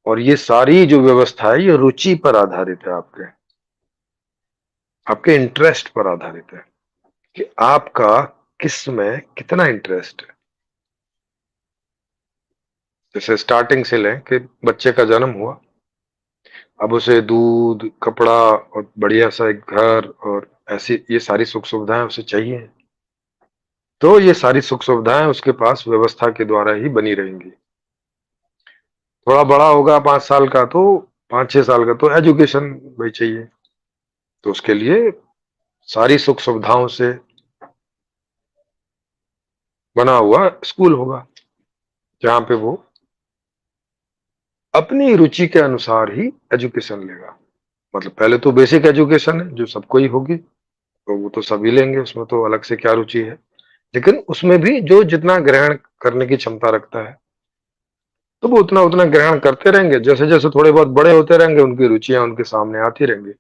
और ये सारी जो व्यवस्था है ये रुचि पर आधारित है, आपके इंटरेस्ट पर आधारित है कि आपका किस में कितना इंटरेस्ट है। जैसे स्टार्टिंग से लें कि बच्चे का जन्म हुआ, अब उसे दूध, कपड़ा और बढ़िया सा एक घर और ऐसी ये सारी सुख सुविधाएं उसे चाहिए। तो ये सारी सुख सुविधाएं उसके पास व्यवस्था के द्वारा ही बनी रहेंगी। थोड़ा बड़ा होगा 5 साल का, तो 5-6 साल का, तो एजुकेशन भाई चाहिए। तो उसके लिए सारी सुख सुविधाओं से बना हुआ स्कूल होगा, जहां पे वो अपनी रुचि के अनुसार ही एजुकेशन लेगा। मतलब पहले तो बेसिक एजुकेशन है जो सबको ही होगी, तो वो तो सभी लेंगे, उसमें तो अलग से क्या रुचि है। लेकिन उसमें भी जो जितना ग्रहण करने की क्षमता रखता है, तो वो उतना उतना ग्रहण करते रहेंगे। जैसे जैसे थोड़े बहुत बड़े होते रहेंगे, उनकी रुचियां उनके सामने आती रहेंगी,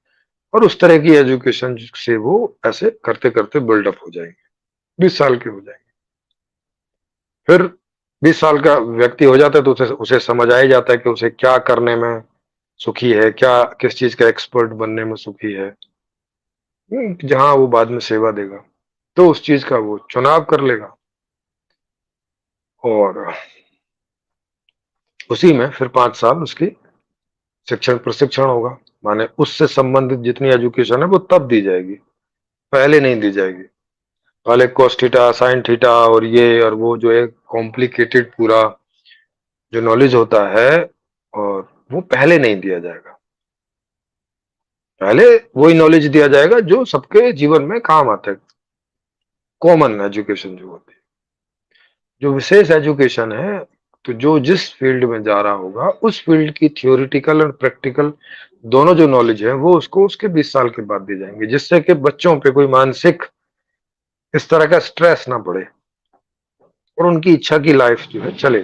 और उस तरह की एजुकेशन से वो ऐसे करते करते बिल्डअप हो जाएंगे, 20 साल के हो जाएंगे। फिर 20 साल का व्यक्ति हो जाता है तो उसे उसे समझ आ ही जाता है कि उसे क्या करने में सुखी है, क्या किस चीज का एक्सपर्ट बनने में सुखी है, जहां वो बाद में सेवा देगा, तो उस चीज का वो चुनाव कर लेगा। और उसी में फिर 5 साल उसकी शिक्षण प्रशिक्षण होगा। माने उससे संबंधित जितनी एजुकेशन है वो तब दी जाएगी, पहले नहीं दी जाएगी। पहले cos थीटा, sin थीटा और ये और वो जो है कॉम्प्लिकेटेड पूरा जो नॉलेज होता है, और वो पहले नहीं दिया जाएगा। पहले वही नॉलेज दिया जाएगा जो सबके जीवन में काम आता है, कॉमन एजुकेशन जो होती है। जो विशेष एजुकेशन है, तो जो जिस फील्ड में जा रहा होगा उस फील्ड की थियोरिटिकल और प्रैक्टिकल दोनों जो नॉलेज है वो उसको उसके 20 साल के बाद दी जाएंगे, जिससे कि बच्चों पे कोई मानसिक इस तरह का स्ट्रेस ना पड़े और उनकी इच्छा की लाइफ जो है चले।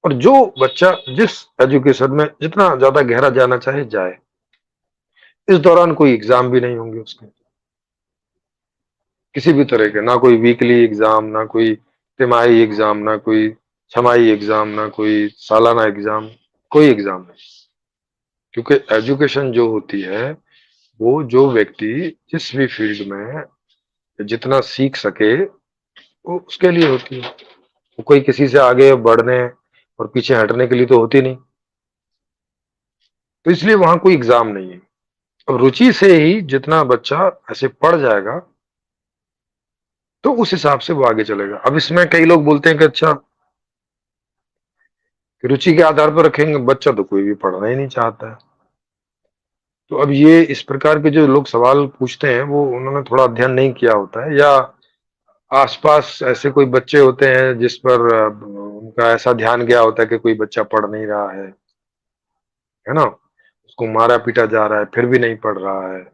और जो बच्चा जिस एजुकेशन में जितना ज्यादा गहरा जाना चाहे जाए, इस दौरान कोई एग्जाम भी नहीं होंगे उसके, किसी भी तरह के, ना कोई वीकली एग्जाम, ना कोई तिमाही एग्जाम, ना कोई छमाही एग्जाम, ना कोई सालाना एग्जाम, कोई एग्जाम नहीं। क्योंकि एजुकेशन जो होती है वो जो व्यक्ति जिस भी फील्ड में जितना सीख सके वो उसके लिए होती है। वो कोई किसी से आगे बढ़ने और पीछे हटने के लिए तो होती नहीं। तो इसलिए वहां कोई एग्जाम नहीं है। और रुचि से ही जितना बच्चा ऐसे पढ़ जाएगा, तो उस हिसाब से वो आगे चलेगा। अब इसमें कई लोग बोलते हैं कि अच्छा, रुचि के आधार पर रखेंगे, बच्चा तो कोई भी पढ़ना ही नहीं चाहता है। तो अब ये इस प्रकार के जो लोग सवाल पूछते हैं वो उन्होंने थोड़ा अध्ययन नहीं किया होता है, या आसपास ऐसे कोई बच्चे होते हैं जिस पर उनका ऐसा ध्यान गया होता है कि कोई बच्चा पढ़ नहीं रहा है ना, उसको मारा पीटा जा रहा है फिर भी नहीं पढ़ रहा है।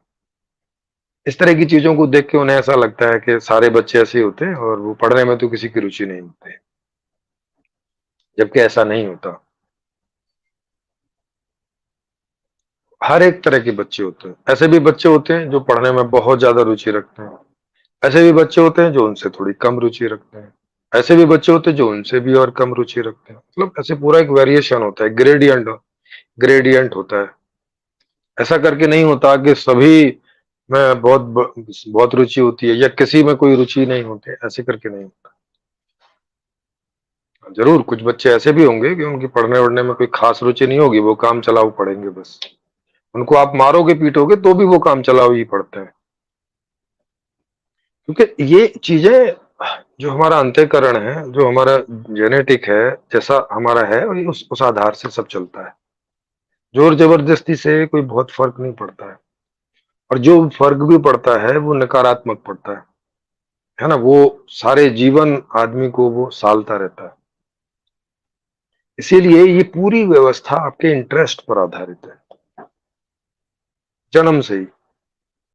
इस तरह की चीजों को देख के उन्हें ऐसा लगता है कि सारे बच्चे ऐसे ही होते हैं और वो पढ़ने में तो किसी की रुचि नहीं होती, जबकि ऐसा नहीं होता। हर एक तरह के बच्चे होते हैं। ऐसे भी बच्चे होते हैं जो पढ़ने में बहुत ज्यादा रुचि रखते हैं, ऐसे भी बच्चे होते हैं जो उनसे थोड़ी कम रुचि रखते हैं, ऐसे भी बच्चे होते हैं जो उनसे भी और कम रुचि रखते हैं। मतलब ऐसे पूरा एक वेरिएशन होता है, ग्रेडियंट ग्रेडियंट होता है। ऐसा करके नहीं होता कि सभी में बहुत रुचि होती है या किसी में कोई रुचि नहीं होती, ऐसे करके नहीं होता। जरूर कुछ बच्चे ऐसे भी होंगे कि उनकी पढ़ने वढ़ने में कोई खास रुचि नहीं होगी, वो काम चलाऊ पढ़ेंगे बस। उनको आप मारोगे पीटोगे तो भी वो काम चलाऊ ही पढ़ते हैं। क्योंकि ये चीजें जो हमारा अंतःकरण है, जो हमारा जेनेटिक है, जैसा हमारा है, और उस आधार से सब चलता है। जोर जबरदस्ती से कोई बहुत फर्क नहीं पड़ता है। और जो फर्क भी पड़ता है वो नकारात्मक पड़ता है ना, वो सारे जीवन आदमी को वो सालता रहता है। इसीलिए ये पूरी व्यवस्था आपके इंटरेस्ट पर आधारित है, जन्म से ही।